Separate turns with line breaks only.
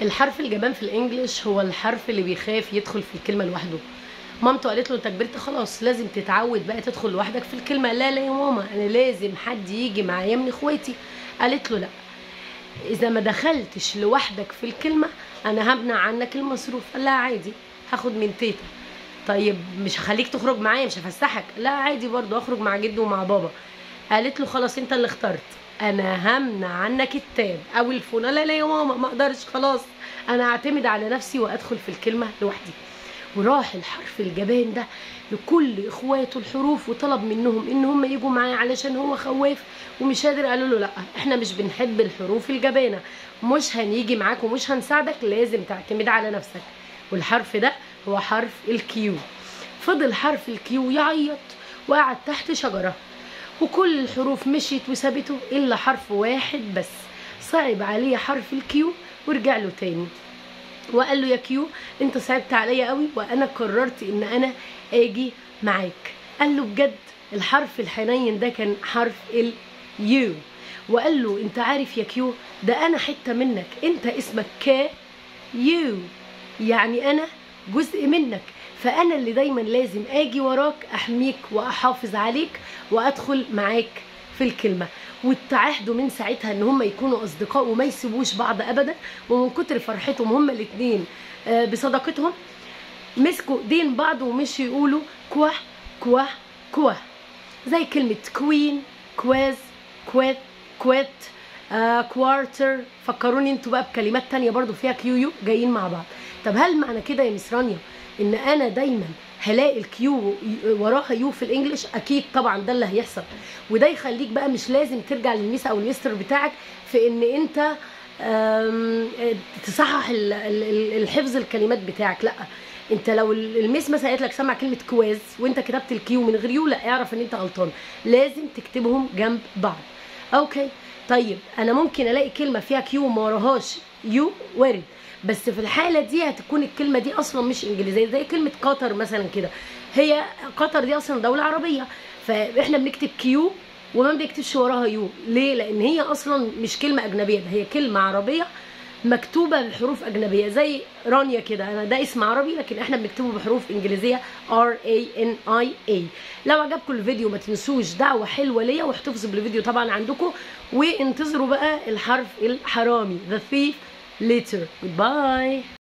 الحرف الجبان في الانجليش هو الحرف اللي بيخاف يدخل في الكلمه لوحده. مامته قالت له انت كبرت خلاص لازم تتعود بقى تدخل لوحدك في الكلمه. لا لا يا ماما، انا لازم حد يجي معايا من اخواتي. قالت له لا، اذا ما دخلتش لوحدك في الكلمه انا همنع عنك المصروف. قال لها عادي، هاخد من تيتا. طيب مش هخليك تخرج معايا، مش هفسحك. لا عادي برضو اخرج مع جده ومع بابا. قالت له خلاص انت اللي اخترت، انا همنع عنك التاب او الفون. لا لا يا ماما ما اقدرش، خلاص انا اعتمد على نفسي وادخل في الكلمه لوحدي. وراح الحرف الجبان ده لكل اخواته الحروف وطلب منهم ان هم يجوا معاه علشان هو خواف ومش قادر. قالوا له لا، احنا مش بنحب الحروف الجبانه، مش هنيجي معاك ومش هنساعدك، لازم تعتمد على نفسك. والحرف ده هو حرف الكيو. فضل حرف الكيو يعيط وقعد تحت شجره، وكل الحروف مشيت وسابته الا حرف واحد بس. صعب عليه حرف الكيو ورجع له تاني وقال له يا كيو انت صعبت عليا قوي وانا قررت ان انا اجي معاك. قال له بجد؟ الحرف الحنين ده كان حرف اليو. وقال له انت عارف يا كيو، ده انا حته منك، انت اسمك يو، يعني انا جزء منك، فانا اللي دايما لازم اجي وراك احميك واحافظ عليك وادخل معاك في الكلمه. واتعهدوا من ساعتها ان هم يكونوا اصدقاء وما يسيبوش بعض ابدا. ومن كتر فرحتهم هما الاثنين بصداقتهم مسكوا ايدين بعض ومشوا يقولوا كواه كواه كواه، زي كلمه كوين، كواز، كويت، كويت، كوارتر. فكروني انتوا بقى بكلمات تانية برضو فيها كيو جايين مع بعض. طب هل معنى كده يا مس رانيا ان انا دايما هلاقي الكيو وراها يو في الانجليش؟ اكيد طبعا ده اللي هيحصل. وده يخليك بقى مش لازم ترجع للميس او المستر بتاعك في ان انت تصحح الحفظ الكلمات بتاعك. لا، انت لو الميس مثلا قالت لك سمع كلمه كواز وانت كتبت الكيو من غير يو، لا اعرف ان انت غلطان، لازم تكتبهم جنب بعض. اوكي طيب انا ممكن الاقي كلمه فيها كيو وما وراهاش يو، وارد، بس في الحاله دي هتكون الكلمه دي اصلا مش انجليزيه. زي كلمه قطر مثلا كده، هي قطر دي اصلا دوله عربيه، فاحنا بنكتب كيو وما بنكتبش وراها يو. ليه؟ لان هي اصلا مش كلمه اجنبيه، ده هي كلمه عربيه مكتوبه بحروف اجنبيه. زي رانيا كده، انا ده اسم عربي لكن احنا بنكتبه بحروف انجليزيه RANIA. لو عجبكم الفيديو ما تنسوش دعوه حلوه ليا واحتفظوا بالفيديو طبعا عندكم، وانتظروا بقى الحرف الحرامي the thief later. Goodbye.